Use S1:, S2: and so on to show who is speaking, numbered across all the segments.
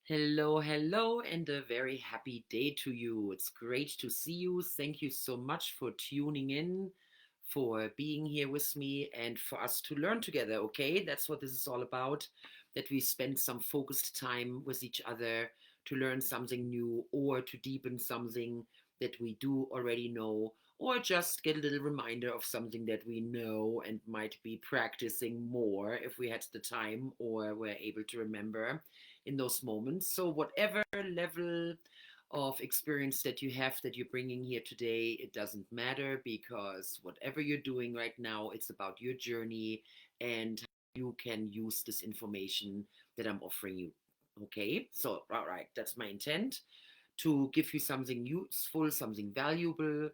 S1: Hello, hello, and a very happy day to you. It's great to see you. Thank you so much for tuning in, for being here with me, and for us to learn together, okay? That's what this is all about, that we spend some focused time with each other to learn something new or to deepen something that we do already know, or just get a little reminder of something that we know and might be practicing more if we had the time or were able to remember in those moments. So, whatever level of experience that you have that you're bringing here today, it doesn't matter because whatever you're doing right now, it's about your journey and you can use this information that I'm offering you. Okay, so, all right, that's my intent to give you something useful, something valuable,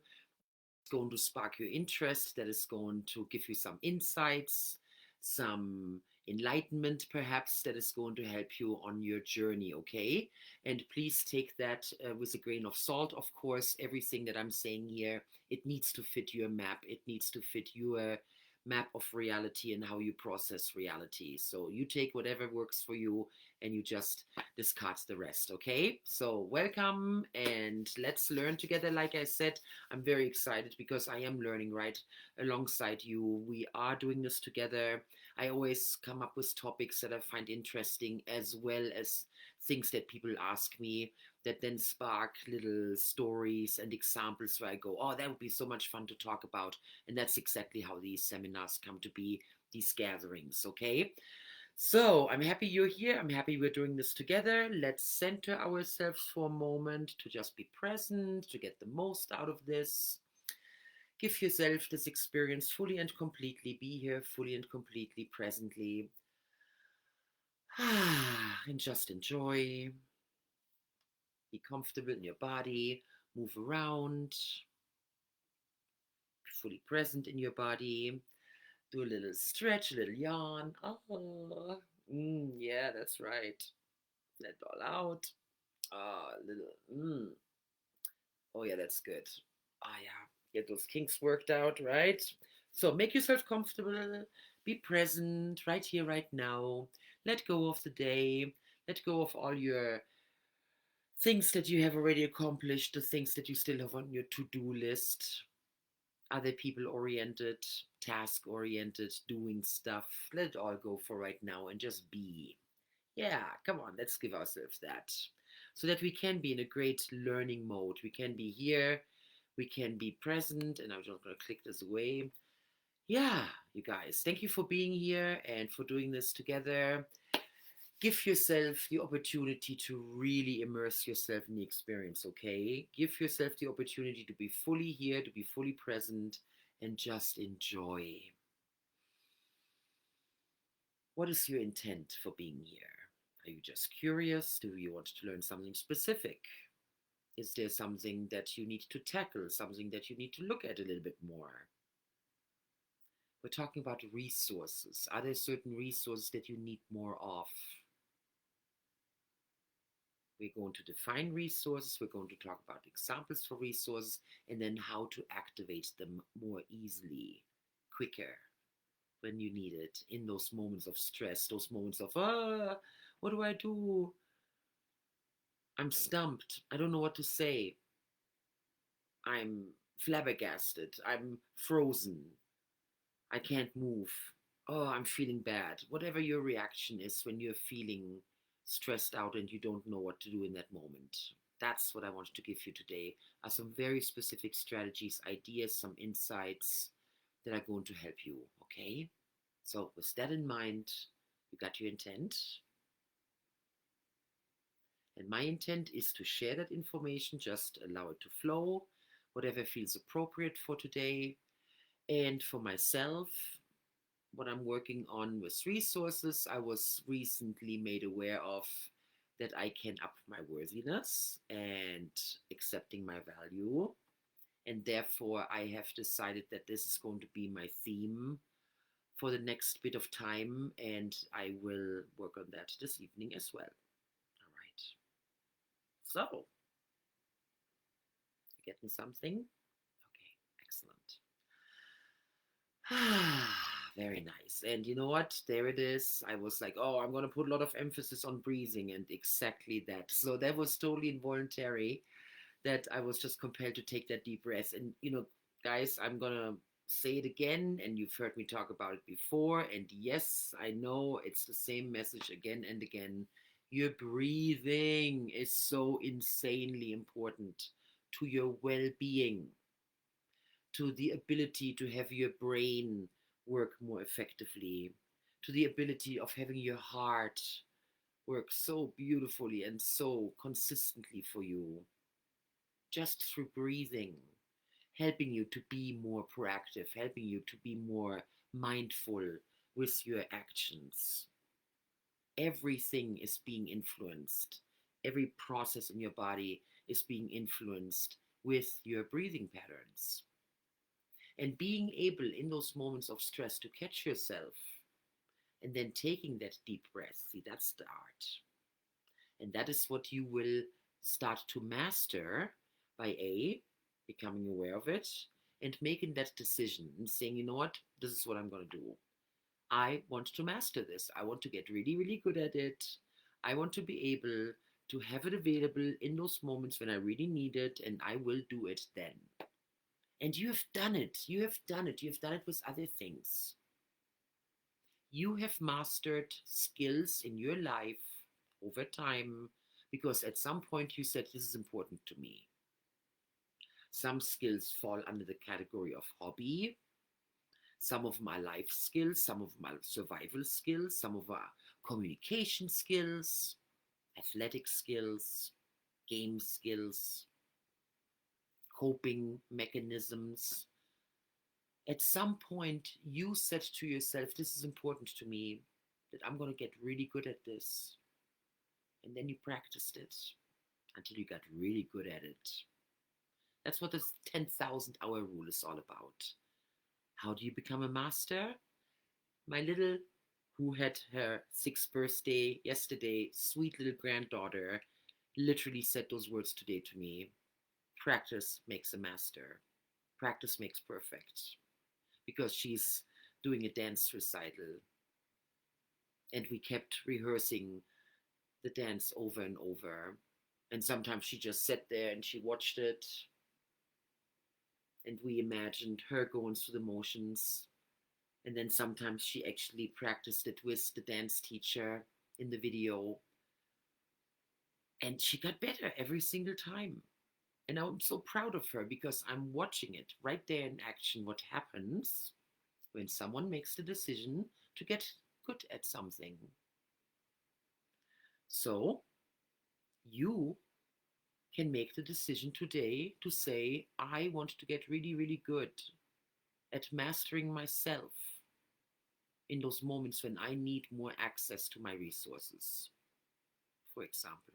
S1: going to spark your interest, that is going to give you some insights, some enlightenment, perhaps, that is going to help you on your journey, okay? And please take that with a grain of salt, of course. Everything that I'm saying here, it needs to fit your map, it needs to fit your map of reality and how you process reality. So you take whatever works for you and you just discard the rest, okay? So welcome and let's learn together. Like I said, I'm very excited because I am learning right alongside you. We are doing this together. I always come up with topics that I find interesting as well as things that people ask me that then spark little stories and examples where I go, oh, that would be so much fun to talk about. And that's exactly how these seminars come to be, these gatherings, okay? So I'm happy you're here. I'm happy we're doing this together. Let's center ourselves for a moment to just be present, to get the most out of this. Give yourself this experience fully and completely. Be here fully and completely, presently. And just enjoy. Be comfortable in your body. Move around. Be fully present in your body. Do a little stretch, a little yawn. Oh, yeah, that's right. Let it all out. Ah, a little. Oh, yeah, that's good. Ah, yeah. Get those kinks worked out, right? So make yourself comfortable. Be present right here, right now. Let go of the day. Let go of all your things that you have already accomplished, the things that you still have on your to do list. Other people oriented, task oriented, doing stuff. Let it all go for right now and just be. Yeah, come on, let's give ourselves that. So that we can be in a great learning mode. We can be here, we can be present, and I'm just going to click this away. Yeah, you guys, thank you for being here and for doing this together. Give yourself the opportunity to really immerse yourself in the experience, okay? Give yourself the opportunity to be fully here, to be fully present, and just enjoy. What is your intent for being here? Are you just curious? Do you want to learn something specific? Is there something that you need to tackle, something that you need to look at a little bit more? We're talking about resources. Are there certain resources that you need more of? We're going to define resources, we're going to talk about examples for resources, and then how to activate them more easily, quicker, when you need it, in those moments of stress, those moments of, what do I do? I'm stumped. I don't know what to say. I'm flabbergasted. I'm frozen. I can't move. Oh, I'm feeling bad. Whatever your reaction is when you're feeling stressed out and you don't know what to do in that moment. That's what I wanted to give you today are some very specific strategies, ideas, some insights that are going to help you. Okay? So, with that in mind, you got your intent. And my intent is to share that information, just allow it to flow, whatever feels appropriate for today. And for myself, what I'm working on with resources, I was recently made aware of that I can up my worthiness and accepting my value. And therefore, I have decided that this is going to be my theme for the next bit of time, and I will work on that this evening as well. All right. So, you getting something? Okay, excellent. Very nice. And you know what? There it is. I was like, oh, I'm going to put a lot of emphasis on breathing, and exactly that. So that was totally involuntary, that I was just compelled to take that deep breath. And, guys, I'm going to say it again, and you've heard me talk about it before. And yes, I know it's the same message again and again. Your breathing is so insanely important to your well being, to the ability to have your brain work more effectively, to the ability of having your heart work so beautifully and so consistently for you, just through breathing, helping you to be more proactive, helping you to be more mindful with your actions. Everything is being influenced. Every process in your body is being influenced with your breathing patterns. And being able in those moments of stress to catch yourself and then taking that deep breath, see, that's the art. And that is what you will start to master by becoming aware of it and making that decision and saying, you know what, this is what I'm going to do. I want to master this. I want to get really, really good at it. I want to be able to have it available in those moments when I really need it, and I will do it then. And you have done it. You have done it. You have done it with other things. You have mastered skills in your life over time because at some point you said, this is important to me. Some skills fall under the category of hobby. Some of my life skills, some of my survival skills, some of our communication skills, athletic skills, game skills, coping mechanisms. At some point, you said to yourself, this is important to me, that I'm going to get really good at this. And then you practiced it until you got really good at it. That's what this 10,000 hour rule is all about. How do you become a master? My little, who had her 6th birthday yesterday, sweet little granddaughter, literally said those words today to me. Practice makes a master. Practice makes perfect. Because she's doing a dance recital. And we kept rehearsing the dance over and over. And sometimes she just sat there and she watched it. And we imagined her going through the motions. And then sometimes she actually practiced it with the dance teacher in the video. And she got better every single time. And I'm so proud of her because I'm watching it right there in action, what happens when someone makes the decision to get good at something. So you can make the decision today to say, I want to get really, really good at mastering myself in those moments when I need more access to my resources. For example,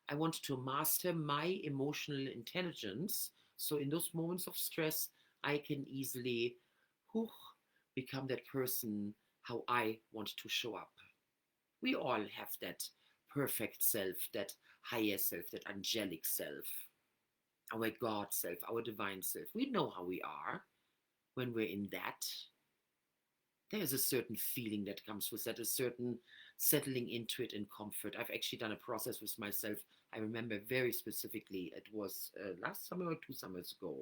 S1: I want to master my emotional intelligence. So in those moments of stress, I can easily become that person how I want to show up. We all have that perfect self, that higher self, that angelic self, our God self, our divine self. We know how we are when we're in that. There's a certain feeling that comes with that, a certain settling into it in comfort. I've actually done a process with myself. I remember very specifically, it was last summer or 2 summers ago,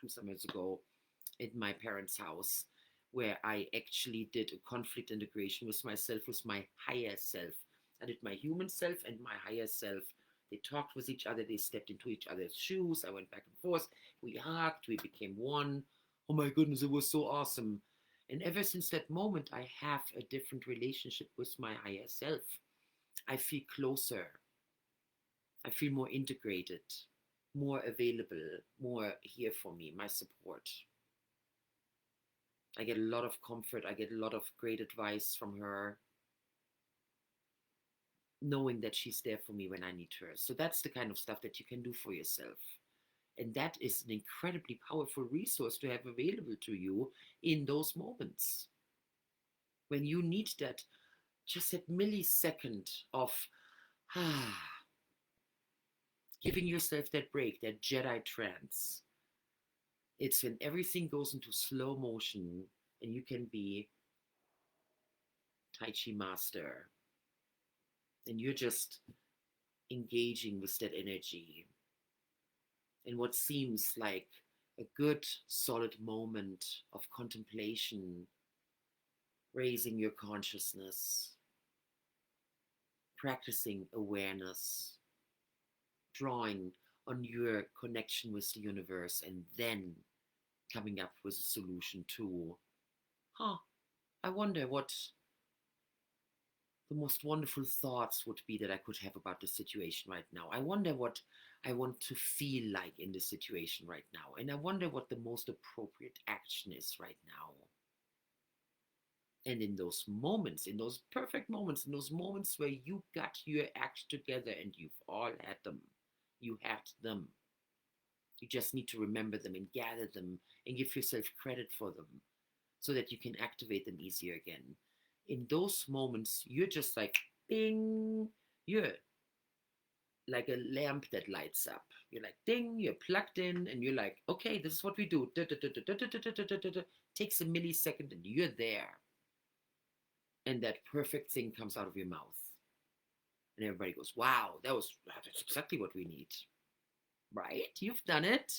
S1: 2 summers ago in my parents' house, where I actually did a conflict integration with myself, with my higher self. I did my human self and my higher self. They talked with each other, they stepped into each other's shoes. I went back and forth, we hugged, we became one. Oh my goodness, it was so awesome. And ever since that moment, I have a different relationship with my higher self. I feel closer. I feel more integrated, more available, more here for me, my support. I get a lot of comfort. I get a lot of great advice from her, knowing that she's there for me when I need her. So that's the kind of stuff that you can do for yourself. And that is an incredibly powerful resource to have available to you in those moments. When you need that, just that millisecond of giving yourself that break, that Jedi trance. It's when everything goes into slow motion and you can be Tai Chi master and you're just engaging with that energy in what seems like a good, solid moment of contemplation, raising your consciousness, practicing awareness, drawing on your connection with the universe, and then coming up with a solution to, I wonder what the most wonderful thoughts would be that I could have about the situation right now. I wonder what I want to feel like in the situation right now. And I wonder what the most appropriate action is right now. And in those moments, in those perfect moments, in those moments where you got your act together and you've all had them, you had them. You just need to remember them and gather them and give yourself credit for them so that you can activate them easier again. In those moments, you're just like, bing, you're like a lamp that lights up. You're like, ding, you're plugged in, and you're like, okay, this is what we do. Takes a millisecond, and you're there. And that perfect thing comes out of your mouth. And everybody goes, wow, that's exactly what we need. Right? You've done it.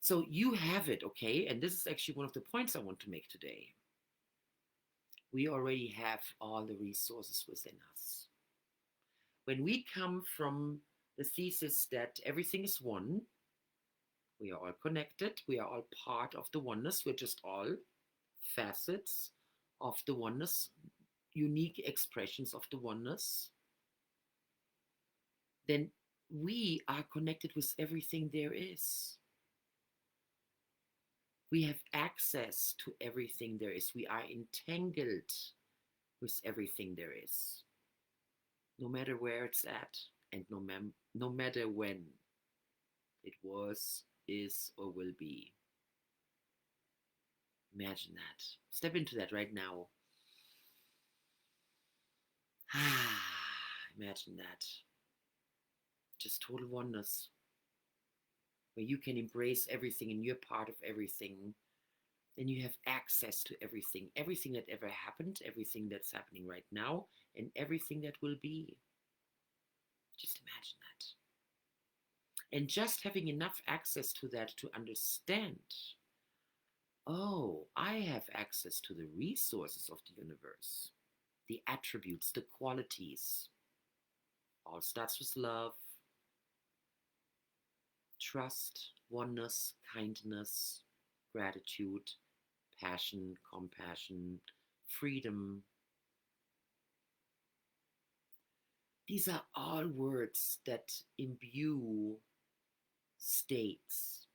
S1: So you have it, okay? And this is actually one of the points I want to make today. We already have all the resources within us. When we come from the thesis that everything is one, we are all connected, we are all part of the oneness, we're just all facets of the oneness, unique expressions of the oneness, then we are connected with everything there is. We have access to everything there is. We are entangled with everything there is, no matter where it's at, and no matter when it was, is, or will be. Imagine that. Step into that right now. Imagine that. Just total oneness, where you can embrace everything and you're part of everything. And you have access to everything, everything that ever happened, everything that's happening right now, and everything that will be. Just imagine that. And just having enough access to that to understand, oh, I have access to the resources of the universe, the attributes, the qualities. All starts with love, trust, oneness, kindness, gratitude, passion, compassion, freedom. These are all words that imbue states,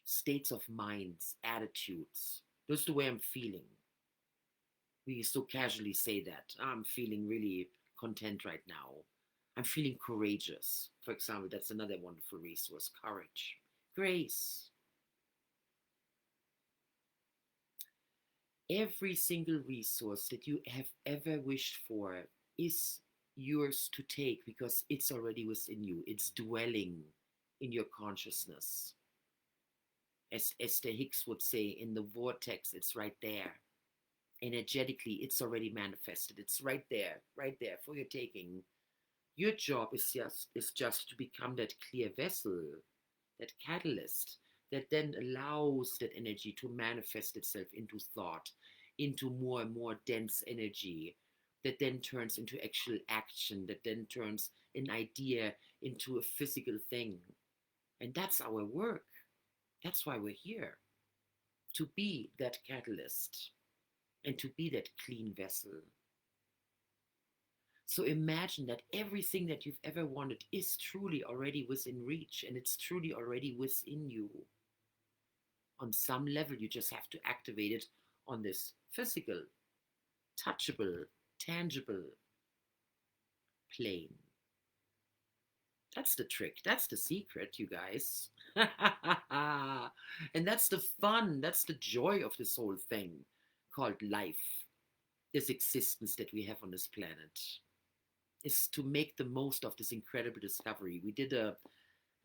S1: states of minds, attitudes. That's the way I'm feeling. We so casually say that. I'm feeling really content right now. I'm feeling courageous. For example, that's another wonderful resource, courage, grace. Every single resource that you have ever wished for is yours to take because it's already within you. It's dwelling in your consciousness. As Esther Hicks would say, in the vortex, it's right there. Energetically, it's already manifested. It's right there for your taking. Your job is just to become that clear vessel, that catalyst that then allows that energy to manifest itself into thought, into more and more dense energy that then turns into actual action, that then turns an idea into a physical thing. And that's our work. That's why we're here, to be that catalyst and to be that clean vessel. So imagine that everything that you've ever wanted is truly already within reach, and it's truly already within you. On some level, you just have to activate it on this physical, touchable, tangible plane. That's the trick. That's the secret, you guys. And that's the fun. That's the joy of this whole thing called life, this existence that we have on this planet, is to make the most of this incredible discovery. We did a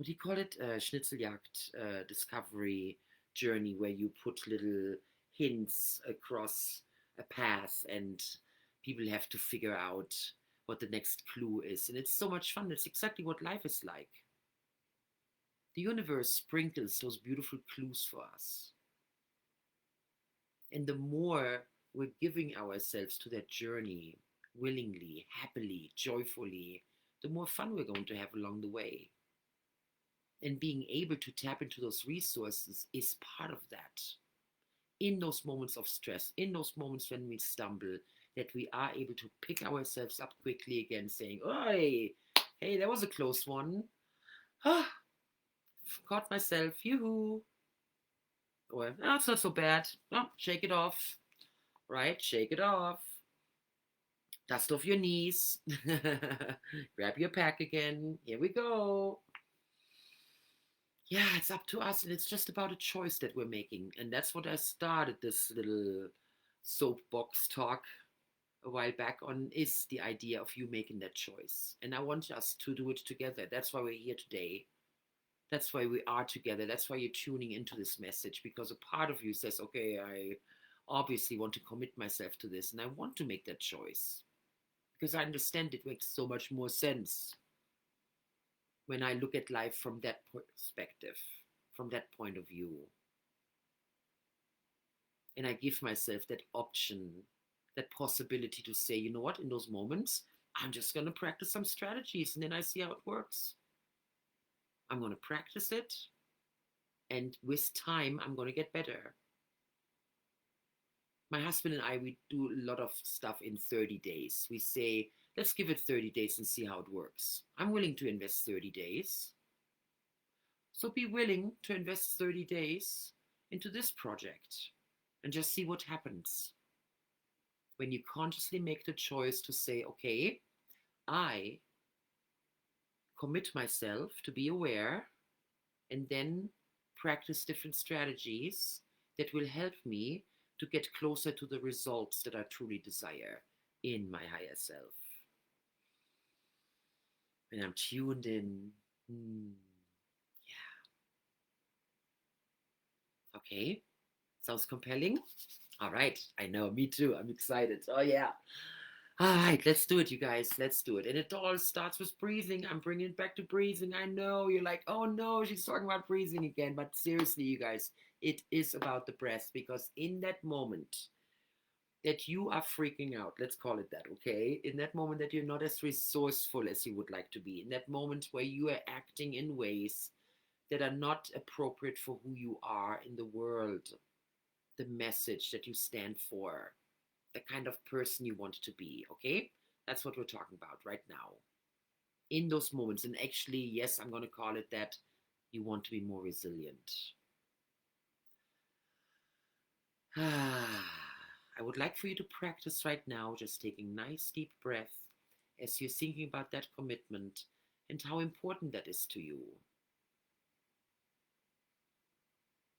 S1: what do you call it? Schnitzeljagd discovery journey where you put little hints across a path and people have to figure out what the next clue is. And it's so much fun. It's exactly what life is like. The universe sprinkles those beautiful clues for us. And the more we're giving ourselves to that journey willingly, happily, joyfully, the more fun we're going to have along the way. And being able to tap into those resources is part of that. In those moments of stress, in those moments when we stumble, that we are able to pick ourselves up quickly again, saying, "Oi, hey, that was a close one. Ah, caught myself, yoo-hoo." Or, "Oh, it's not so bad. Oh, shake it off, right? Shake it off. Dust off your knees. Grab your pack again. Here we go." Yeah, it's up to us, and it's just about a choice that we're making. And that's what I started this little soapbox talk a while back on, is the idea of you making that choice. And I want us to do it together. That's why we're here today. That's why we are together. That's why you're tuning into this message, because a part of you says, okay, I obviously want to commit myself to this, and I want to make that choice because I understand it makes so much more sense when I look at life from that perspective, from that point of view. And I give myself that option, that possibility to say, you know what, in those moments, I'm just going to practice some strategies and then I see how it works. I'm going to practice it. And with time, I'm going to get better. My husband and I, we do a lot of stuff in 30 days. We say, let's give it 30 days and see how it works. I'm willing to invest 30 days. So be willing to invest 30 days into this project and just see what happens. When you consciously make the choice to say, okay, I commit myself to be aware and then practice different strategies that will help me to get closer to the results that I truly desire in my higher self. When I'm tuned in, yeah. Okay, sounds compelling. All right, I know, me too. I'm excited. Oh, yeah. All right, let's do it, you guys. Let's do it. And it all starts with breathing. I'm bringing it back to breathing. I know you're like, oh no, she's talking about breathing again. But seriously, you guys, it is about the breath, because in that moment that you are freaking out, let's call it that, okay? In that moment that you're not as resourceful as you would like to be, in that moment where you are acting in ways that are not appropriate for who you are in the world, the message that you stand for, the kind of person you want to be, okay? That's what we're talking about right now. In those moments, and actually, yes, I'm going to call it that, you want to be more resilient. I would like for you to practice right now, just taking nice deep breath as you're thinking about that commitment and how important that is to you.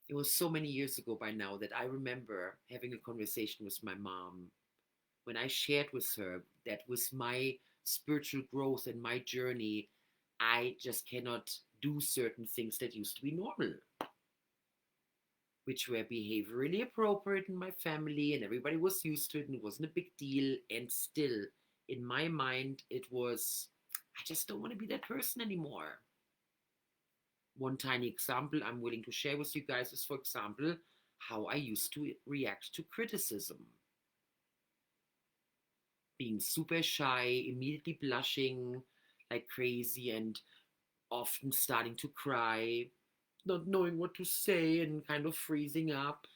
S1: It was so many years ago by now that I remember having a conversation with my mom when I shared with her that with my spiritual growth and my journey, I just cannot do certain things that used to be normal, which were behaviorally appropriate in my family, and everybody was used to it, and it wasn't a big deal. And still, in my mind, it was, I just don't want to be that person anymore. One tiny example I'm willing to share with you guys is, for example, how I used to react to criticism. Being super shy, immediately blushing like crazy, and often starting to cry, not knowing what to say, and kind of freezing up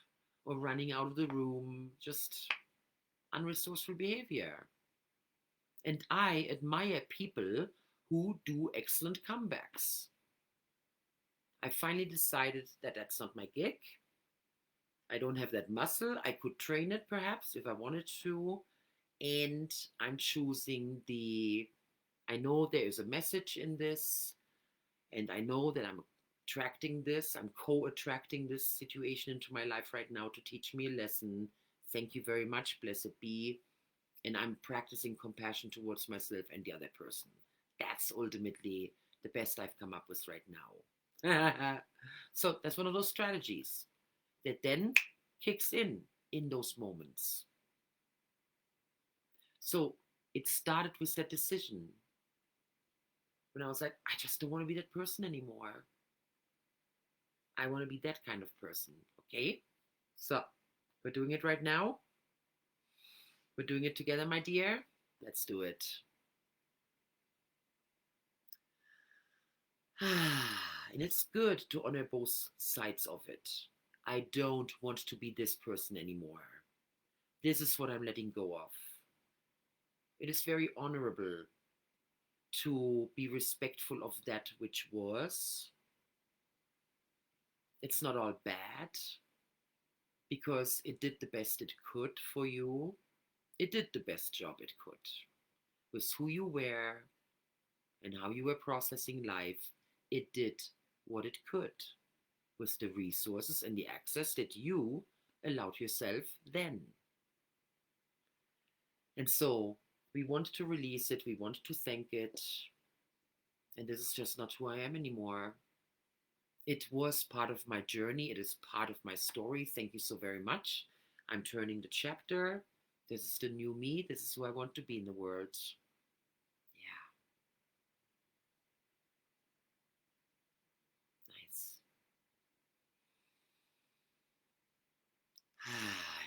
S1: or running out of the room, just unresourceful behavior. And I admire people who do excellent comebacks. I finally decided that that's not my gig. I don't have that muscle. I could train it perhaps if I wanted to. And I'm choosing I know there is a message in this, and I know that I'm attracting this, I'm co-attracting this situation into my life right now to teach me a lesson. Thank you very much, blessed be. And I'm practicing compassion towards myself and the other person. That's ultimately the best I've come up with right now. So that's one of those strategies that then kicks in those moments. So it started with that decision when I was like, I just don't want to be that person anymore. I want to be that kind of person. Okay? So we're doing it right now. We're doing it together, my dear. Let's do it. And it's good to honor both sides of it. I don't want to be this person anymore. This is what I'm letting go of. It is very honorable to be respectful of that which was. It's not all bad because it did the best it could for you. It did the best job it could with who you were and how you were processing life. It did what it could with the resources and the access that you allowed yourself then. And so we want to release it, we want to thank it, and this is just not who I am anymore. It was part of my journey, it is part of my story. Thank you so very much. I'm turning the chapter. This is the new me. This is who I want to be in the world. Yeah. Nice.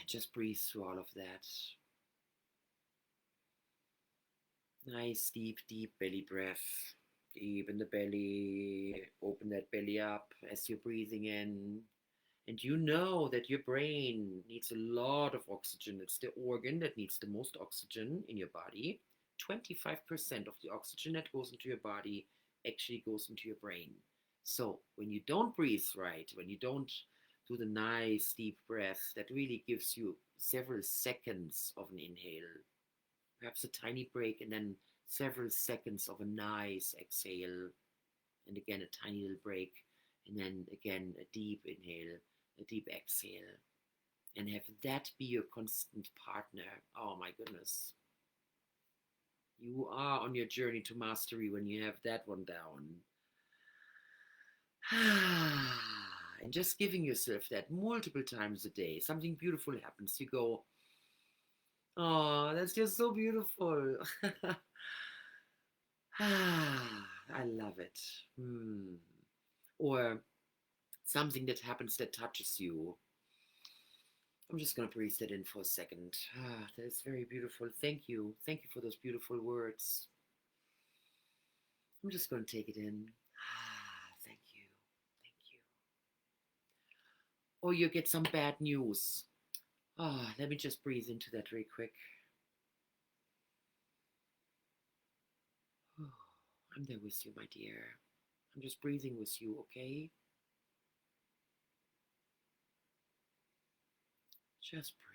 S1: Just breathe through all of that. Nice, deep, deep belly breath. Deep in the belly. Open that belly up as you're breathing in. And you know that your brain needs a lot of oxygen. It's the organ that needs the most oxygen in your body. 25% of the oxygen that goes into your body actually goes into your brain. So when you don't breathe right, when you don't do the nice deep breath, that really gives you several seconds of an inhale, perhaps a tiny break, and then several seconds of a nice exhale, and again a tiny little break, and then again a deep inhale, a deep exhale, and have that be your constant partner. Oh my goodness. You are on your journey to mastery when you have that one down. And just giving yourself that multiple times a day, something beautiful happens. You go, oh, that's just so beautiful. I love it. Or something that happens that touches you. I'm just going to breathe that in for a second. That is very beautiful. Thank you. Thank you for those beautiful words. I'm just going to take it in. Thank you. Thank you. Or you get some bad news. Let me just breathe into that very quick. I'm there with you, my dear. I'm just breathing with you, okay? Just breathe.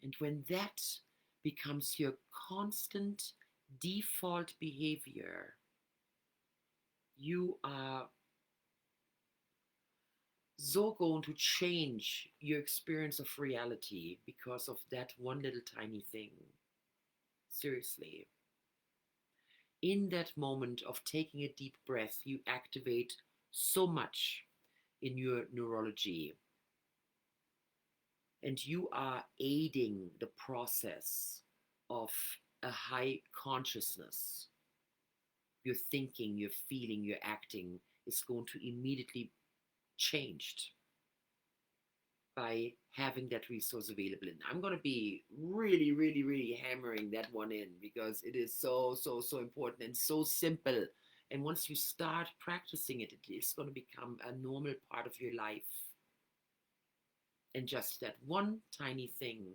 S1: And when that becomes your constant default behavior, you are so going to change your experience of reality because of that one little tiny thing. Seriously. In that moment of taking a deep breath, you activate so much in your neurology. And you are aiding the process of a high consciousness. Your thinking, your feeling, your acting is going to immediately changed by having that resource available. And I'm going to be really, really, really hammering that one in because it is so, so, so important and so simple. And once you start practicing it, it is going to become a normal part of your life. And just that one tiny thing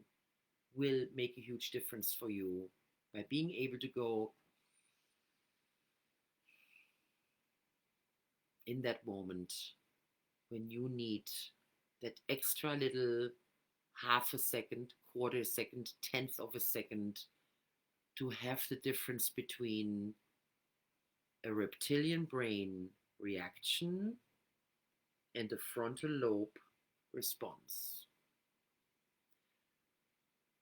S1: will make a huge difference for you by being able to go in that moment when you need that extra little half a second, quarter a second, tenth of a second to have the difference between a reptilian brain reaction and a frontal lobe response.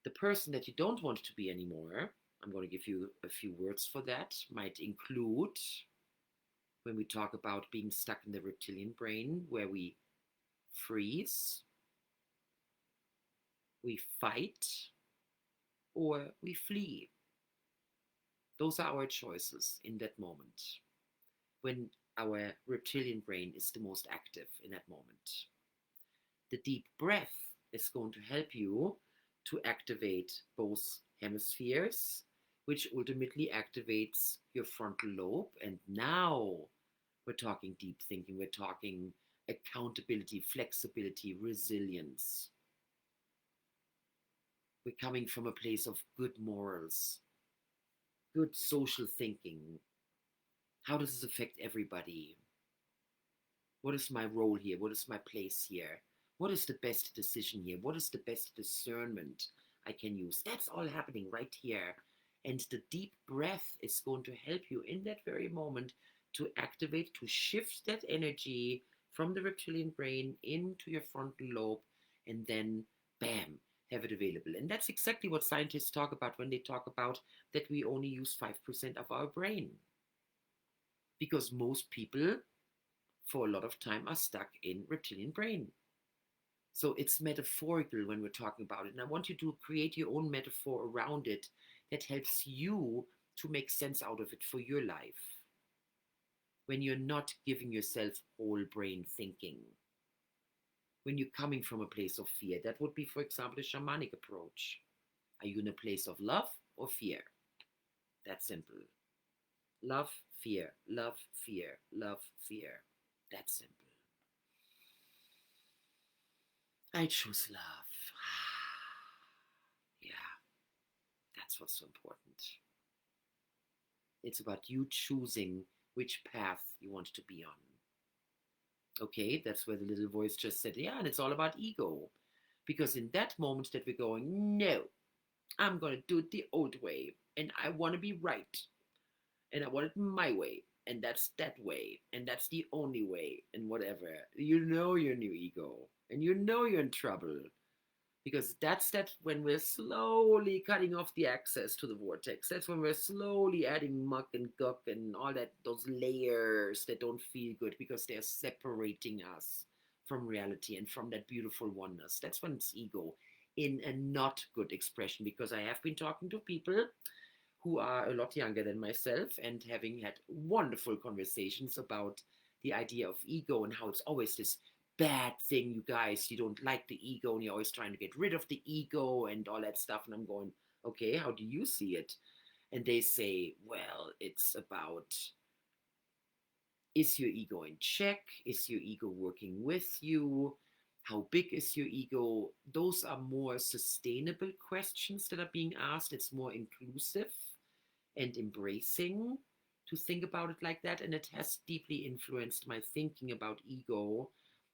S1: The person that you don't want to be anymore I'm going to give you a few words for that. Might include, when we talk about being stuck in the reptilian brain, where we freeze, we fight, or we flee. Those are our choices in that moment, when our reptilian brain is the most active in that moment. The deep breath is going to help you to activate both hemispheres, which ultimately activates your frontal lobe. And now we're talking deep thinking, we're talking accountability, flexibility, resilience. We're coming from a place of good morals, good social thinking. How does this affect everybody? What is my role here? What is my place here? What is the best decision here? What is the best discernment I can use? That's all happening right here. And the deep breath is going to help you in that very moment to activate, to shift that energy from the reptilian brain into your frontal lobe, and then bam, have it available. And that's exactly what scientists talk about when they talk about that we only use 5% of our brain. Because most people, for a lot of time, are stuck in reptilian brain. So it's metaphorical when we're talking about it. And I want you to create your own metaphor around it that helps you to make sense out of it for your life. When you're not giving yourself whole brain thinking. When you're coming from a place of fear. That would be, for example, a shamanic approach. Are you in a place of love or fear? That's simple. Love, fear, love, fear, love, fear. That's simple. I choose love. Yeah, that's what's so important. It's about you choosing which path you want to be on. Okay, that's where the little voice just said, yeah, and it's all about ego. Because in that moment that we're going, no, I'm going to do it the old way. And I want to be right. And I want it my way. And that's that way. And that's the only way. And whatever. You know your new ego. And you know you're in trouble. Because that's when we're slowly cutting off the access to the vortex. That's when we're slowly adding muck and guck and all that, those layers that don't feel good because they're separating us from reality and from that beautiful oneness. That's when it's ego in a not good expression, because I have been talking to people who are a lot younger than myself and having had wonderful conversations about the idea of ego and how it's always this bad thing, you guys. You don't like the ego and you're always trying to get rid of the ego and all that stuff. And I'm going, okay, how do you see it? And they say, well, it's about, is your ego in check? Is your ego working with you? How big is your ego? Those are more sustainable questions that are being asked. It's more inclusive and embracing to think about it like that. And it has deeply influenced my thinking about ego,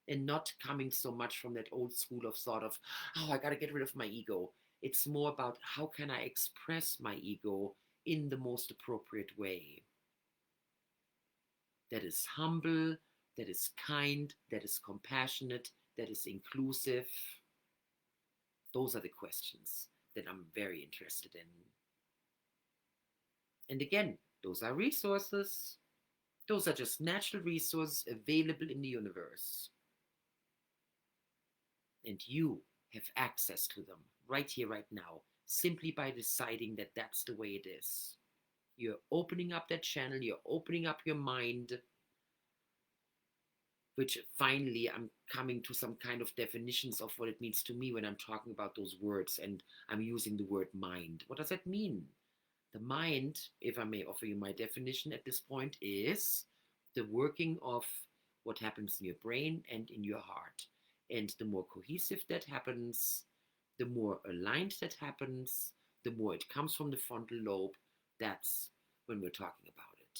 S1: and not coming so much from that old school of thought of, oh, I got to get rid of my ego. It's more about how can I express my ego in the most appropriate way. That is humble, that is kind, that is compassionate, that is inclusive. Those are the questions that I'm very interested in. And again, those are resources. Those are just natural resources available in the universe. And you have access to them right here, right now, simply by deciding that that's the way it is. You're opening up that channel, you're opening up your mind, which finally I'm coming to some kind of definitions of what it means to me when I'm talking about those words and I'm using the word mind. What does that mean? The mind, if I may offer you my definition at this point, is the working of what happens in your brain and in your heart. And the more cohesive that happens, the more aligned that happens, the more it comes from the frontal lobe. That's when we're talking about it.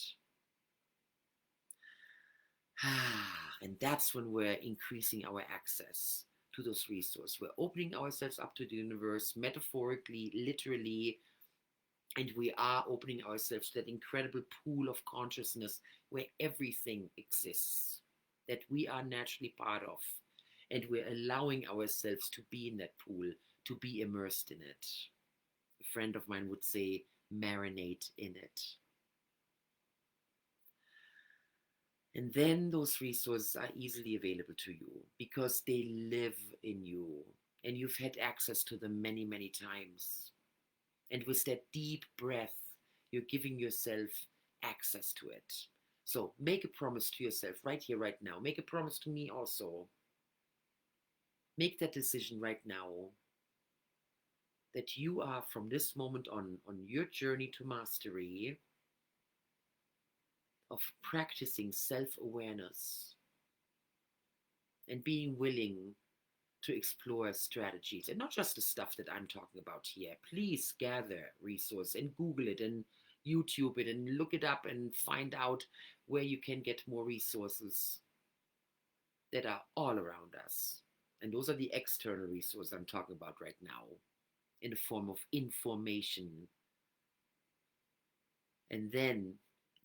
S1: And that's when we're increasing our access to those resources. We're opening ourselves up to the universe, metaphorically, literally, and we are opening ourselves to that incredible pool of consciousness where everything exists, that we are naturally part of. And we're allowing ourselves to be in that pool, to be immersed in it. A friend of mine would say, marinate in it. And then those resources are easily available to you because they live in you and you've had access to them many, many times. And with that deep breath, you're giving yourself access to it. So make a promise to yourself right here, right now. Make a promise to me also. Make that decision right now that you are from this moment on your journey to mastery of practicing self-awareness and being willing to explore strategies and not just the stuff that I'm talking about here. Please gather resources and Google it and YouTube it and look it up and find out where you can get more resources that are all around us. And those are the external resources I'm talking about right now in the form of information. And then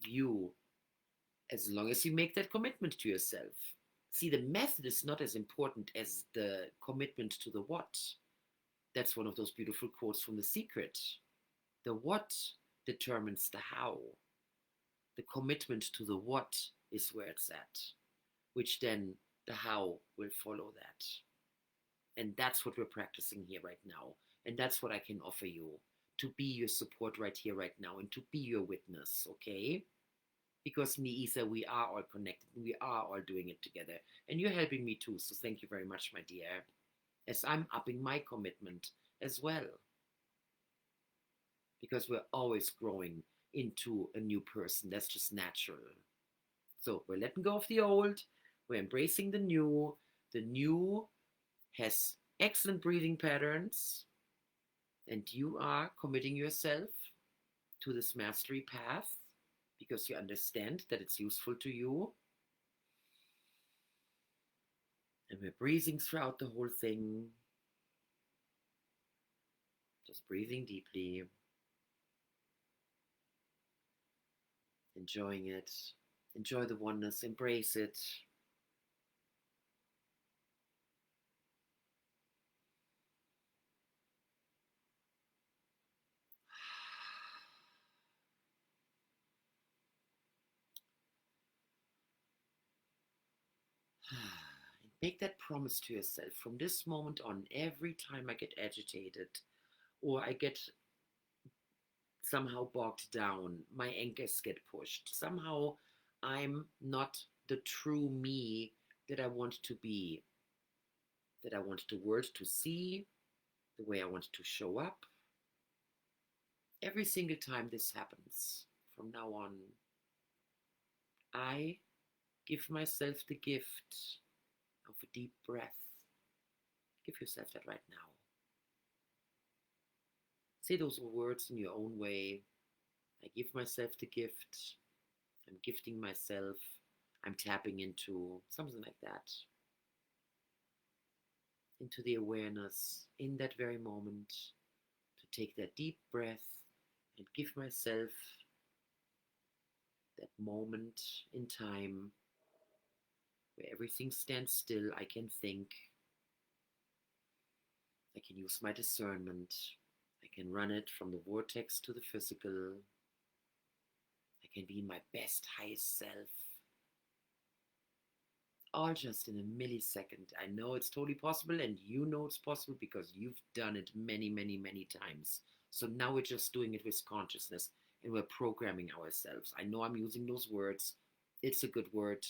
S1: you, as long as you make that commitment to yourself, see, the method is not as important as the commitment to the what. That's one of those beautiful quotes from The Secret. The what determines the how. The commitment to the what is where it's at, which then the how will follow that. And that's what we're practicing here right now. And that's what I can offer you, to be your support right here, right now, and to be your witness, okay? Because in the ether, we are all connected. We are all doing it together. And you're helping me too. So thank you very much, my dear, as I'm upping my commitment as well. Because we're always growing into a new person. That's just natural. So we're letting go of the old. We're embracing the new. The new has excellent breathing patterns. And you are committing yourself to this mastery path because you understand that it's useful to you. And we're breathing throughout the whole thing. Just breathing deeply. Enjoying it. Enjoy the oneness. Embrace it. And make that promise to yourself from this moment on. Every time I get agitated or I get somehow bogged down, my anchors get pushed. Somehow I'm not the true me that I want to be, that I want the world to see, the way I want to show up. Every single time this happens, from now on, I give myself the gift of a deep breath. Give yourself that right now. Say those words in your own way. I give myself the gift. I'm gifting myself. I'm tapping into something like that. Into the awareness in that very moment to take that deep breath and give myself that moment in time where everything stands still. I can think. I can use my discernment. I can run it from the vortex to the physical. I can be my best, highest self. All just in a millisecond. I know it's totally possible, and you know it's possible because you've done it many, many, many times. So now we're just doing it with consciousness and we're programming ourselves. I know I'm using those words. It's a good word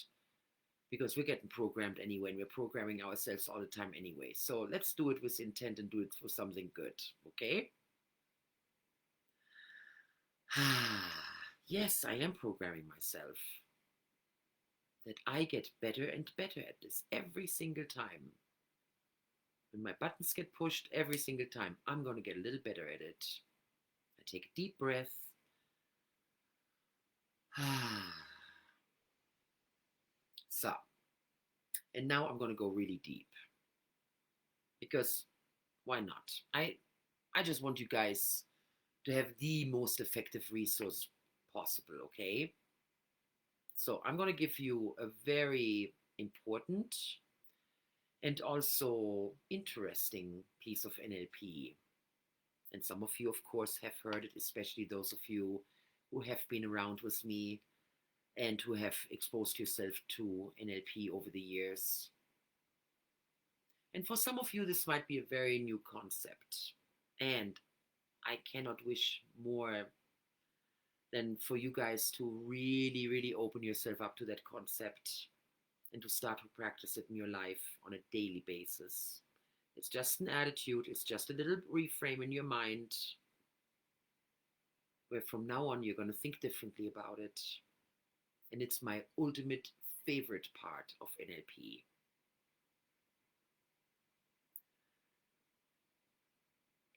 S1: because we're getting programmed anyway, and we're programming ourselves all the time anyway. So let's do it with intent and do it for something good, okay? Yes, I am programming myself that I get better and better at this every single time. When my buttons get pushed every single time, I'm going to get a little better at it. I take a deep breath. So, and now I'm going to go really deep. Because why not? I just want you guys to have the most effective resource possible, okay? So I'm going to give you a very important and also interesting piece of NLP. And And some of you, of course, have heard it, especially those of you who have been around with me and who have exposed yourself to NLP over the years. And for some of you, this might be a very new concept. And I cannot wish more than for you guys to really, really open yourself up to that concept and to start to practice it in your life on a daily basis. It's just an attitude, it's just a little reframe in your mind where from now on you're going to think differently about it. And it's my ultimate favorite part of NLP.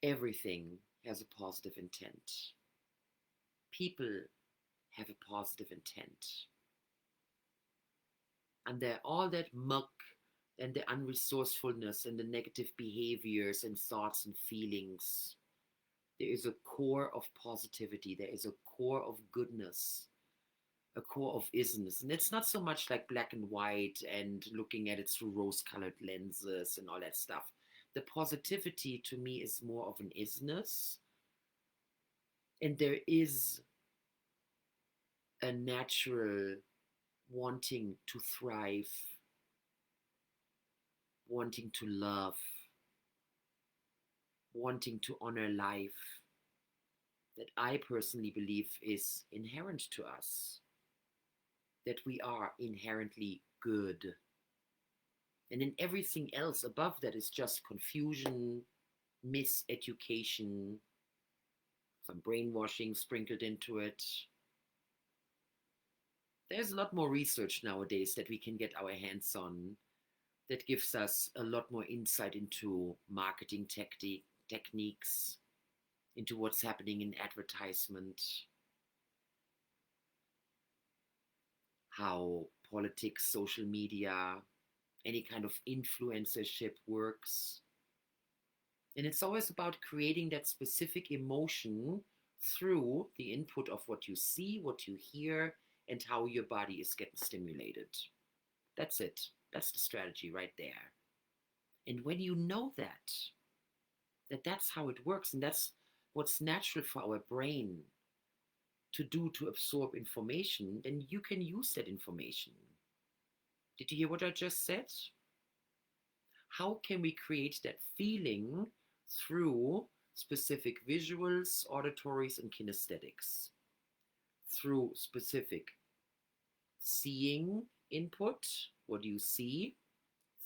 S1: Everything has a positive intent. People have a positive intent. And all that muck and the unresourcefulness and the negative behaviors and thoughts and feelings, there is a core of positivity. There is a core of goodness, a core of isness. And it's not so much like black and white and looking at it through rose-colored lenses and all that stuff. The positivity to me is more of an isness. And there is a natural wanting to thrive, wanting to love, wanting to honor life that I personally believe is inherent to us, that we are inherently good. And then everything else above that is just confusion, miseducation, some brainwashing sprinkled into it. There's a lot more research nowadays that we can get our hands on that gives us a lot more insight into marketing techniques, into what's happening in advertisement, how politics, social media, any kind of influencership works. And it's always about creating that specific emotion through the input of what you see, what you hear, and how your body is getting stimulated. That's it. That's the strategy right there. And when you know that's how it works, and that's what's natural for our brain to do to absorb information, then you can use that information. Did you hear what I just said? How can we create that feeling through specific visuals, auditories, and kinesthetics? Through specific seeing input. What do you see?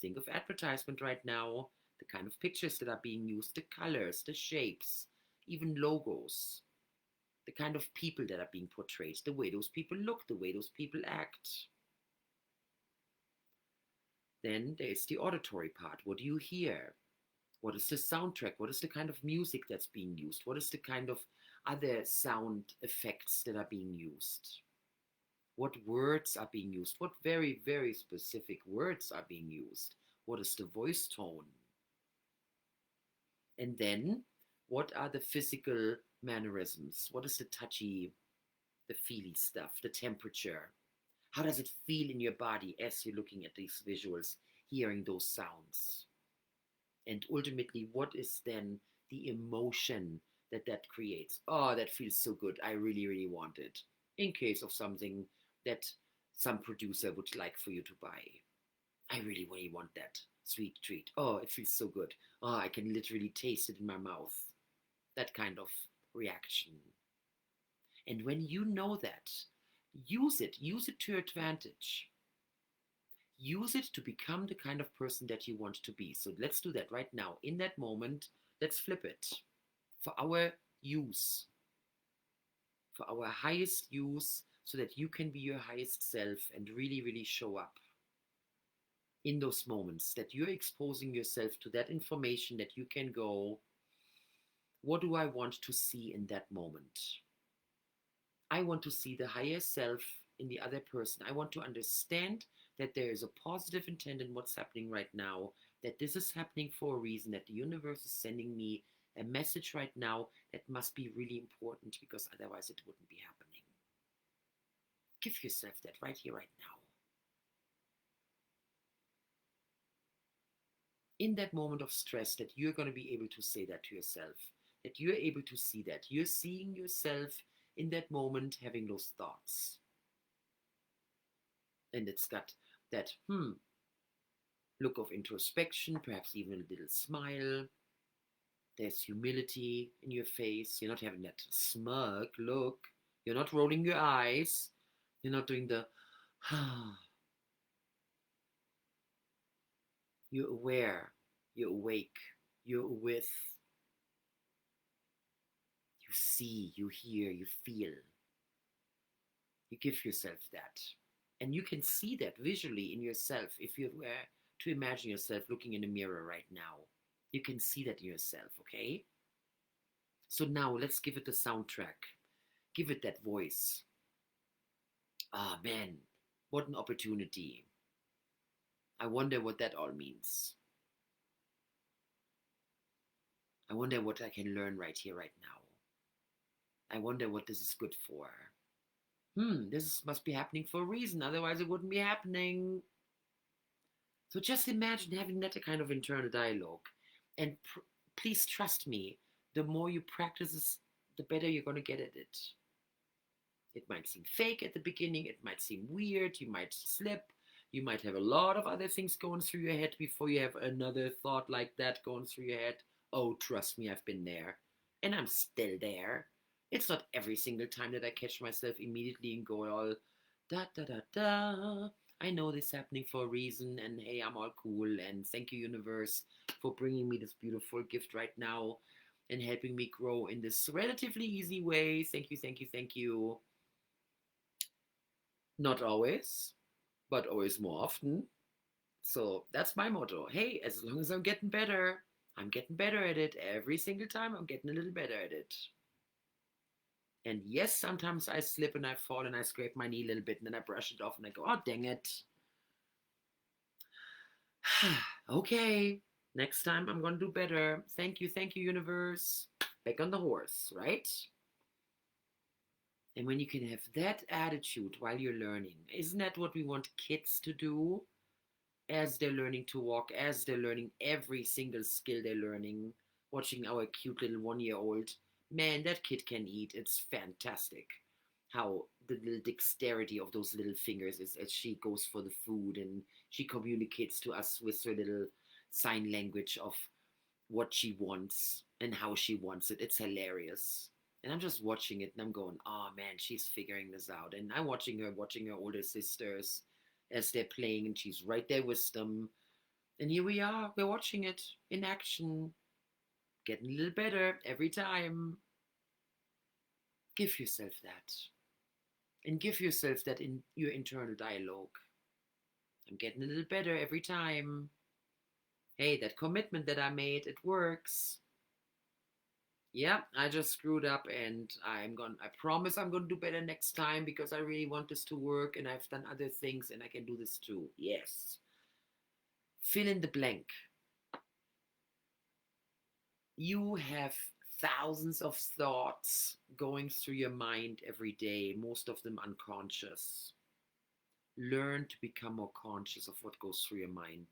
S1: Think of advertisement right now, the kind of pictures that are being used, the colors, the shapes, even logos, the kind of people that are being portrayed, the way those people look, the way those people act. Then there's the auditory part. What do you hear? What is the soundtrack? What is the kind of music that's being used? What is the kind of other sound effects that are being used? What words are being used? What very, very specific words are being used? What is the voice tone? And then, what are the physical mannerisms? What is the touchy, the feely stuff, the temperature? How does it feel in your body as you're looking at these visuals, hearing those sounds? And ultimately, what is then the emotion that creates? Oh, that feels so good. I really, really want it. In case of something that some producer would like for you to buy. I really, really want that sweet treat. Oh, it feels so good. Oh, I can literally taste it in my mouth. That kind of reaction. And when you know that, use it to your advantage. Use it to become the kind of person that you want to be. So let's do that right now. In that moment, let's flip it for our use, for our highest use, so that you can be your highest self and really, really show up in those moments, that you're exposing yourself to that information, that you can go, what do I want to see in that moment? I want to see the higher self in the other person. I want to understand that there is a positive intent in what's happening right now, that this is happening for a reason, that the universe is sending me a message right now that must be really important, because otherwise it wouldn't be happening. Give yourself that right here, right now. In that moment of stress, that you're going to be able to say that to yourself, that you're able to see that. You're seeing yourself in that moment having those thoughts. And it's got that, look of introspection, perhaps even a little smile. There's humility in your face. You're not having that smirk look. You're not rolling your eyes. You're not doing the, you're aware. You're awake. You're with. You see, you hear, you feel. You give yourself that. And you can see that visually in yourself if you were to imagine yourself looking in a mirror right now. You can see that in yourself, okay? So now let's give it a soundtrack. Give it that voice. Ah, man, what an opportunity. I wonder what that all means. I wonder what I can learn right here, right now. I wonder what this is good for. This must be happening for a reason, otherwise it wouldn't be happening. So just imagine having that kind of internal dialogue. And please trust me, the more you practice this, the better you're going to get at it. It might seem fake at the beginning, it might seem weird, you might slip, you might have a lot of other things going through your head before you have another thought like that going through your head. Oh, trust me, I've been there. And I'm still there. It's not every single time that I catch myself immediately and go all da da da da. I know this is happening for a reason, and hey, I'm all cool, and thank you, universe, for bringing me this beautiful gift right now and helping me grow in this relatively easy way. Thank you, thank you, thank you. Not always, but always more often. So that's my motto. Hey, as long as I'm getting better at it. Every single time I'm getting a little better at it. And yes, sometimes I slip and I fall and I scrape my knee a little bit and then I brush it off and I go, oh, dang it. Okay, next time I'm going to do better. Thank you, universe. Back on the horse, right? And when you can have that attitude while you're learning, isn't that what we want kids to do? As they're learning to walk, as they're learning every single skill they're learning, watching our cute little 1-year-old, man, that kid can eat. It's fantastic how the little dexterity of those little fingers is as she goes for the food and she communicates to us with her little sign language of what she wants and how she wants it. It's hilarious. And I'm just watching it and I'm going, oh man, she's figuring this out. And I'm watching her older sisters as they're playing and she's right there with them. And here we are, we're watching it in action, getting a little better every time. Give yourself that. And give yourself that in your internal dialogue. I'm getting a little better every time. Hey, that commitment that I made, it works. Yeah, I just screwed up and I promise I'm gonna do better next time because I really want this to work and I've done other things and I can do this too. Yes. Fill in the blank. You have thousands of thoughts going through your mind every day, most of them unconscious. Learn to become more conscious of what goes through your mind.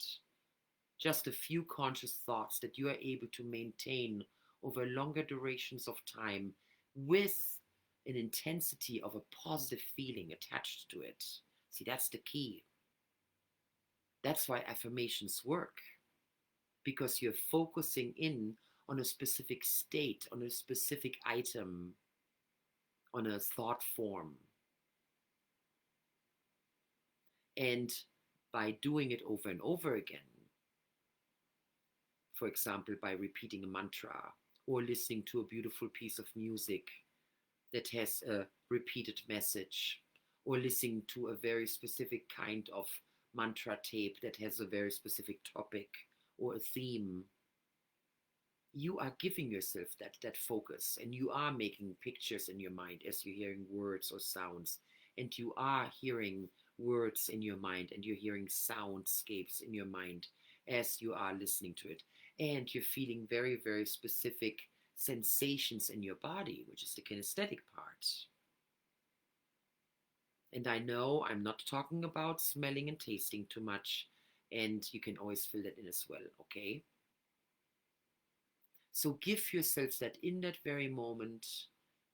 S1: Just a few conscious thoughts that you are able to maintain over longer durations of time with an intensity of a positive feeling attached to it. See, that's the key. That's why affirmations work, because you're focusing in on a specific state, on a specific item, on a thought form. And by doing it over and over again, for example, by repeating a mantra or listening to a beautiful piece of music that has a repeated message, or listening to a very specific kind of mantra tape that has a very specific topic or a theme, you are giving yourself that focus, and you are making pictures in your mind as you're hearing words or sounds, and you are hearing words in your mind and you're hearing soundscapes in your mind as you are listening to it, and you're feeling very, very specific sensations in your body, which is the kinesthetic part. And I know I'm not talking about smelling and tasting too much, and you can always fill that in as well, okay? So give yourself that in that very moment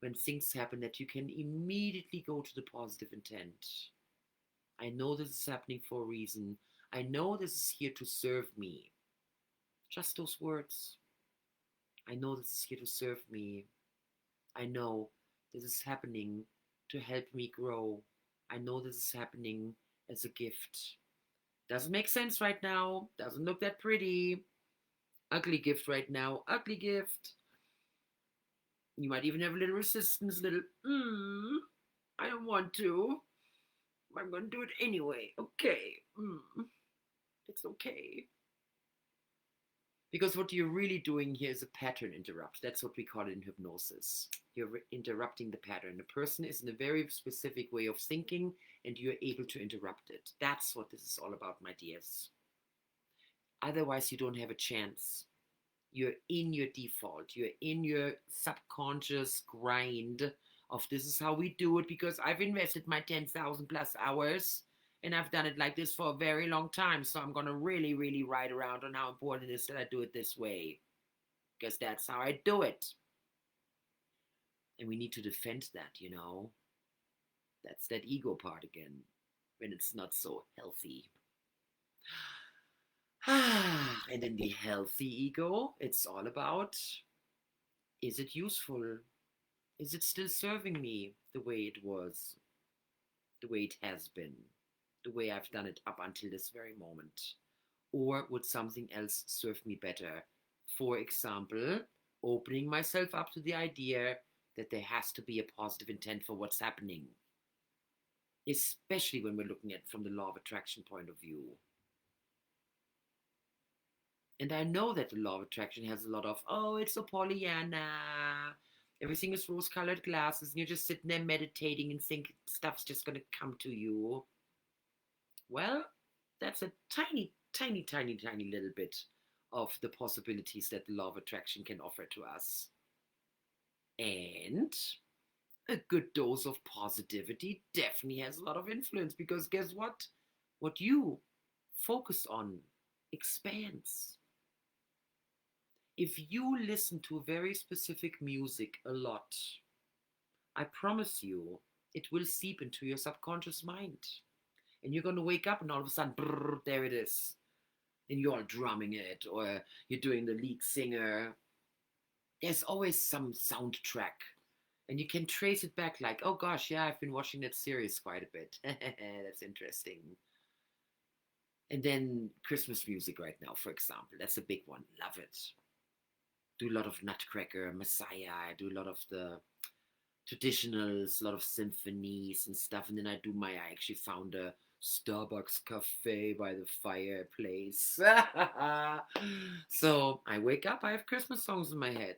S1: when things happen, that you can immediately go to the positive intent. I know this is happening for a reason. I know this is here to serve me. Just those words. I know this is here to serve me. I know this is happening to help me grow. I know this is happening as a gift. Doesn't make sense right now. Doesn't look that pretty. Ugly gift right now. Ugly gift. You might even have a little resistance, little, I don't want to. I'm going to do it anyway. Okay. It's okay. Because what you're really doing here is a pattern interrupt. That's what we call it in hypnosis. You're interrupting the pattern. The person is in a very specific way of thinking, and you're able to interrupt it. That's what this is all about, my dears. Otherwise, you don't have a chance. You're in your default. You're in your subconscious grind of this is how we do it because I've invested my 10,000 plus hours and I've done it like this for a very long time. So I'm going to really, really ride around on how important it is that I do it this way because that's how I do it. And we need to defend that, you know. That's that ego part again when it's not so healthy. And in the healthy ego, it's all about, is it useful? Is it still serving me the way it was, the way it has been, the way I've done it up until this very moment? Or would something else serve me better? For example, opening myself up to the idea that there has to be a positive intent for what's happening, especially when we're looking at it from the law of attraction point of view. And I know that the law of attraction has a lot of, oh, it's a Pollyanna. Everything is rose-colored glasses, and you're just sitting there meditating and think stuff's just going to come to you. Well, that's a tiny, tiny, tiny, tiny little bit of the possibilities that the law of attraction can offer to us. And a good dose of positivity definitely has a lot of influence because guess what? What you focus on expands. If you listen to very specific music a lot, I promise you, it will seep into your subconscious mind. And you're going to wake up and all of a sudden, brrr, there it is. And you're drumming it, or you're doing the lead singer. There's always some soundtrack. And you can trace it back like, oh gosh, yeah, I've been watching that series quite a bit. That's interesting. And then Christmas music right now, for example. That's a big one. Love it. Do a lot of Nutcracker, Messiah. I do a lot of the traditionals, a lot of symphonies and stuff. And then I actually found a Starbucks cafe by the fireplace. So I wake up, I have Christmas songs in my head.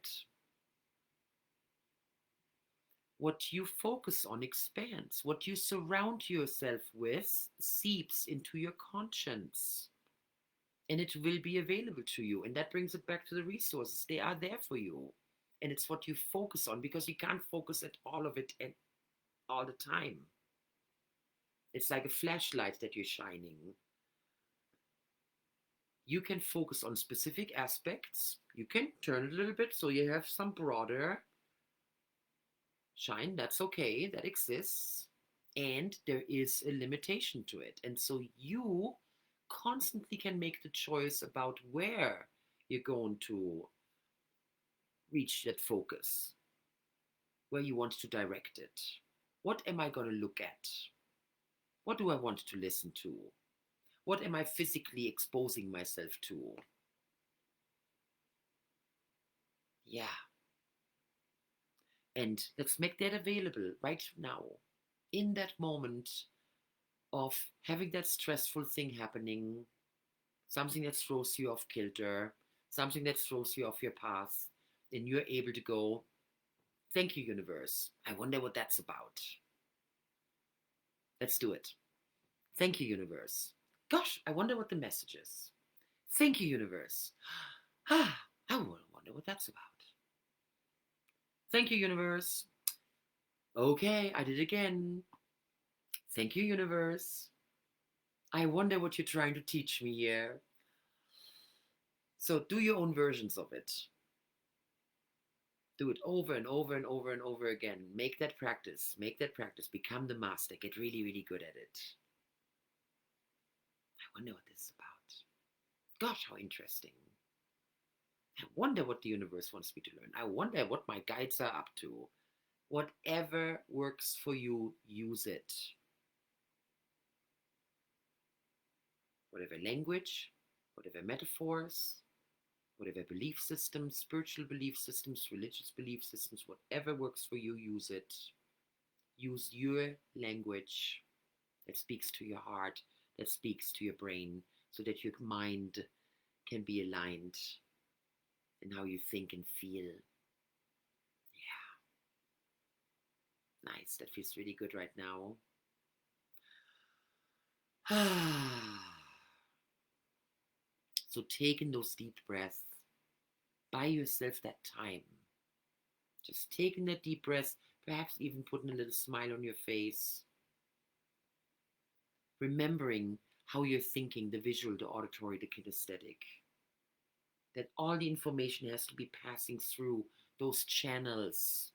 S1: What you focus on expands. What you surround yourself with seeps into your conscience. And it will be available to you. And that brings it back to the resources. They are there for you. And it's what you focus on because you can't focus at all of it all the time. It's like a flashlight that you're shining. You can focus on specific aspects. You can turn it a little bit so you have some broader shine. That's okay. That exists. And there is a limitation to it. And so you constantly can make the choice about where you're going to reach that focus, where you want to direct it. What am I going to look at? What do I want to listen to? What am I physically exposing myself to? Yeah. And let's make that available right now. In that moment of having that stressful thing happening, something that throws you off kilter, something that throws you off your path, and you're able to go, thank you, universe. I wonder what that's about. Let's do it. Thank you, universe. Gosh, I wonder what the message is. Thank you, universe. I wonder what that's about. Thank you, universe. Okay, I did it again. Thank you, universe. I wonder what you're trying to teach me here. So do your own versions of it. Do it over and over and over and over again. Make that practice. Make that practice. Become the master. Get really, really good at it. I wonder what this is about. Gosh, how interesting. I wonder what the universe wants me to learn. I wonder what my guides are up to. Whatever works for you, use it. Whatever language, whatever metaphors, whatever belief systems, spiritual belief systems, religious belief systems, whatever works for you, use it. Use your language that speaks to your heart, that speaks to your brain, so that your mind can be aligned in how you think and feel. Yeah, nice. That feels really good right now. So taking those deep breaths, buy yourself that time. Just taking that deep breath, perhaps even putting a little smile on your face. Remembering how you're thinking, the visual, the auditory, the kinesthetic. That all the information has to be passing through those channels.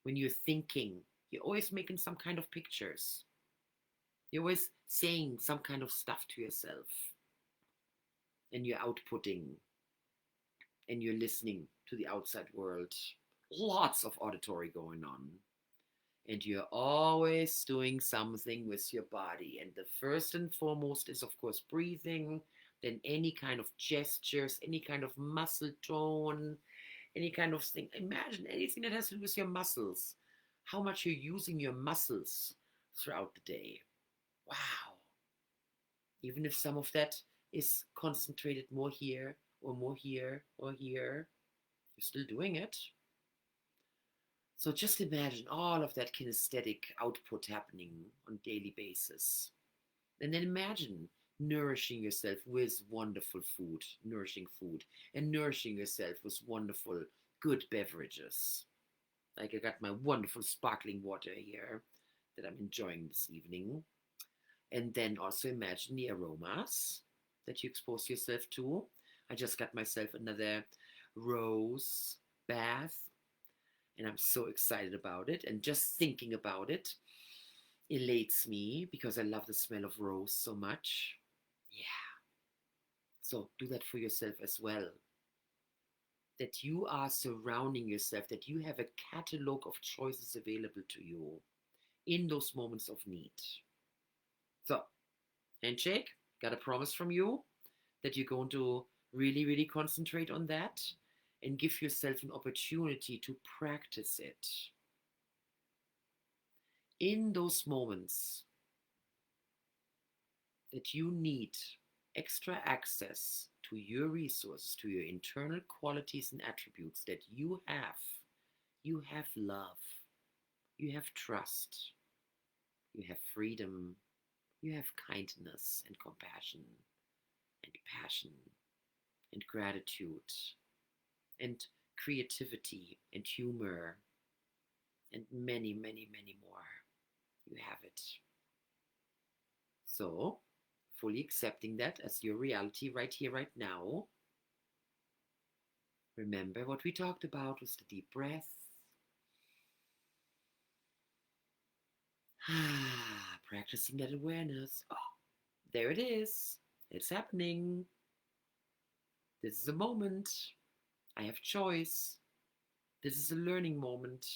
S1: When you're thinking, you're always making some kind of pictures. You're always saying some kind of stuff to yourself. And you're outputting. And you're listening to the outside world. Lots of auditory going on. And you're always doing something with your body. And the first and foremost is, of course, breathing, then any kind of gestures, any kind of muscle tone, any kind of thing. Imagine anything that has to do with your muscles, how much you're using your muscles throughout the day. Wow. Even if some of that is concentrated more here or more here or here, you're still doing it. So just imagine all of that kinesthetic output happening on a daily basis. And then imagine nourishing yourself with wonderful food, nourishing food, and nourishing yourself with wonderful, good beverages. Like I got my wonderful sparkling water here that I'm enjoying this evening. And then also imagine the aromas that you expose yourself to. I just got myself another rose bath, and I'm so excited about it. And just thinking about it elates me because I love the smell of rose so much. Yeah. So do that for yourself as well. That you are surrounding yourself, that you have a catalog of choices available to you in those moments of need. So, handshake, got a promise from you that you're going to really, really concentrate on that and give yourself an opportunity to practice it. In those moments that you need extra access to your resources, to your internal qualities and attributes that you have love, you have trust, you have freedom, you have kindness and compassion and passion and gratitude and creativity and humor and many, many, many more. You have it. So, fully accepting that as your reality right here, right now. Remember what we talked about with the deep breath. Practicing that awareness. Oh, there it is. It's happening. This is a moment. I have choice. This is a learning moment.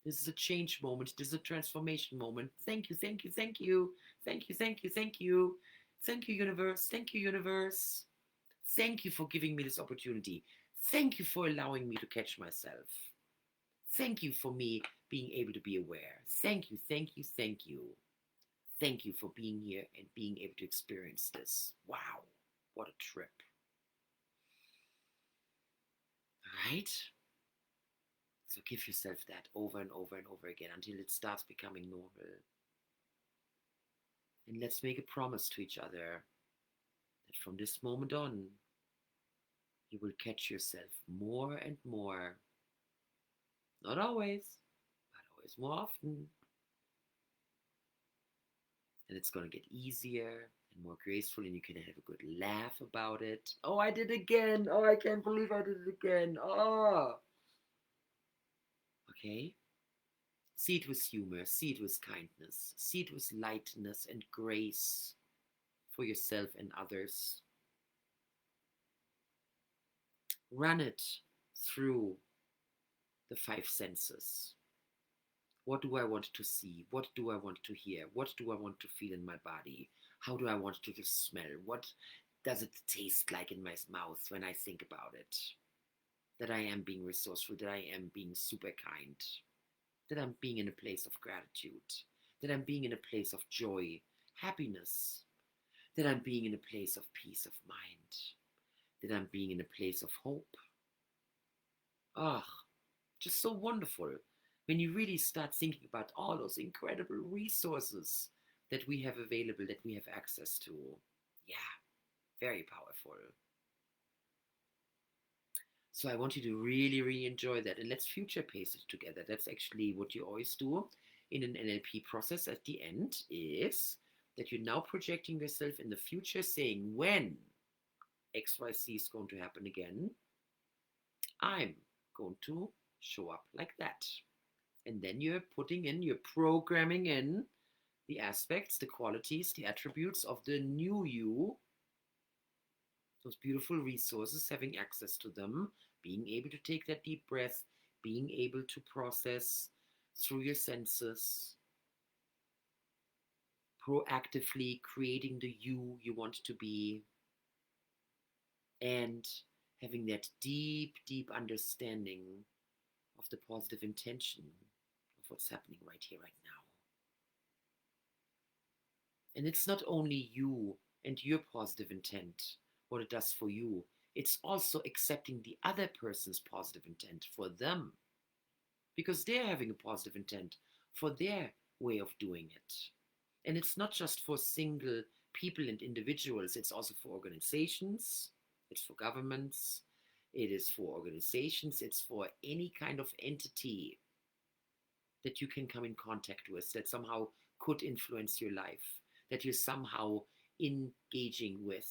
S1: This is a change moment. This is a transformation moment. Thank you, thank you, thank you. Thank you, thank you, thank you. Thank you, universe. Thank you, universe. Thank you for giving me this opportunity. Thank you for allowing me to catch myself. Thank you for me being able to be aware. Thank you, thank you, thank you. Thank you for being here and being able to experience this. Wow, what a trip. All right? So give yourself that over and over and over again until it starts becoming normal. And let's make a promise to each other that from this moment on, you will catch yourself more and more. Not always, but always more often. And it's going to get easier and more graceful, and you can have a good laugh about it. Oh, I did it again. Oh, I can't believe I did it again. Oh. Okay? See it with humor, see it with kindness, see it with lightness and grace for yourself and others. Run it through the five senses. What do I want to see? What do I want to hear? What do I want to feel in my body? How do I want to smell? What does it taste like in my mouth when I think about it? That I am being resourceful, that I am being super kind, that I'm being in a place of gratitude, that I'm being in a place of joy, happiness, that I'm being in a place of peace of mind, that I'm being in a place of hope. Ah, just so wonderful when you really start thinking about all those incredible resources that we have available, that we have access to. Yeah, very powerful. So I want you to really, really enjoy that. And let's future pace it together. That's actually what you always do in an NLP process at the end, is that you're now projecting yourself in the future, saying, when XYZ is going to happen again, I'm going to show up like that. And then you're programming in the aspects, the qualities, the attributes of the new you, those beautiful resources, having access to them, being able to take that deep breath, being able to process through your senses, proactively creating the you want to be, and having that deep, deep understanding of the positive intention of what's happening right here, right now. And it's not only you and your positive intent, what it does for you, it's also accepting the other person's positive intent for them, because they're having a positive intent for their way of doing it. And it's not just for single people and individuals, it's also for organizations, it's for governments, it is for organizations, it's for any kind of entity that you can come in contact with that somehow could influence your life, that you're somehow engaging with.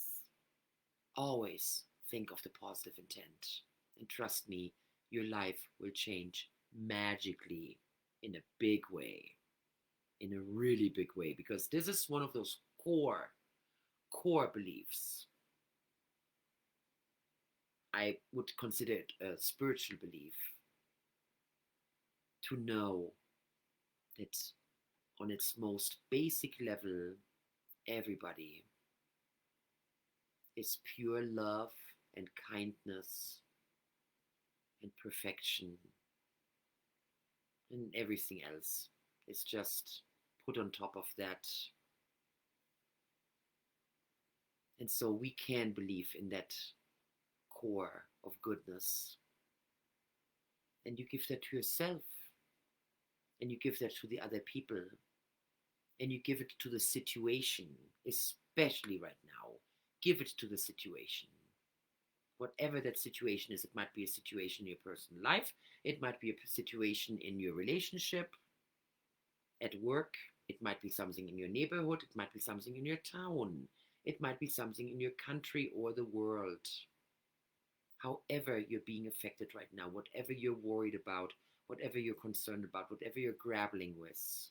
S1: Always think of the positive intent. And trust me, your life will change magically in a big way, in a really big way, because this is one of those core beliefs. I would consider it a spiritual belief, to know that on its most basic level, everybody is pure love and kindness and perfection, and everything else is just put on top of that. And so we can believe in that core of goodness, and you give that to yourself, and you give that to the other people, and you give it to the situation, especially right now. Give it to the situation. Whatever that situation is, it might be a situation in your personal life, it might be a situation in your relationship, at work, it might be something in your neighborhood, it might be something in your town, it might be something in your country or the world. However you're being affected right now, whatever you're worried about, whatever you're concerned about, whatever you're grappling with,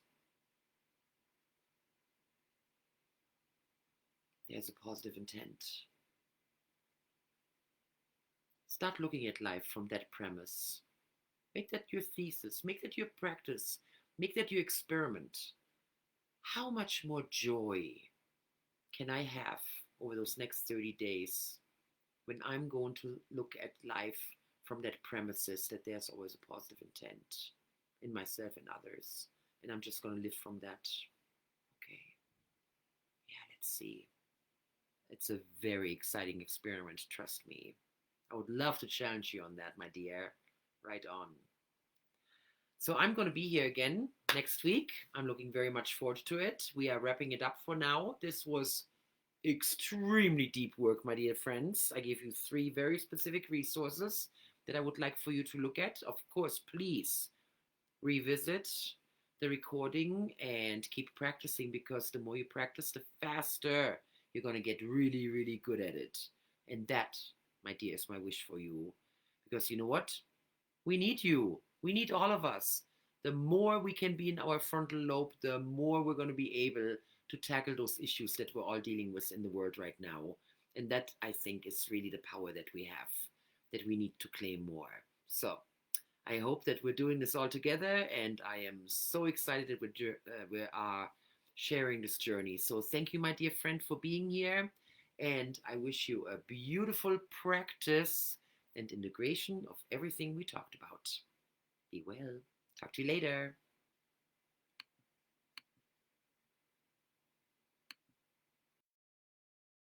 S1: there's a positive intent. Start looking at life from that premise. Make that your thesis, make that your practice, make that your experiment. How much more joy can I have over those next 30 days when I'm going to look at life from that premises that there's always a positive intent in myself and others, and I'm just going to live from that? Okay, yeah, let's see. It's a very exciting experiment, trust me. I would love to challenge you on that, my dear. Right on. So I'm going to be here again next week. I'm looking very much forward to it. We are wrapping it up for now. This was extremely deep work, my dear friends. I gave you 3 very specific resources that I would like for you to look at. Of course, please revisit the recording and keep practicing, because the more you practice, the faster you're going to get really, really good at it. And that, my dear, is my wish for you. Because you know what? We need you. We need all of us. The more we can be in our frontal lobe, the more we're going to be able to tackle those issues that we're all dealing with in the world right now. And that, I think, is really the power that we have, that we need to claim more. So I hope that we're doing this all together, and I am so excited that we are sharing this journey. So thank you, my dear friend, for being here, and I wish you a beautiful practice and integration of everything we talked about. Be well. Talk to you later.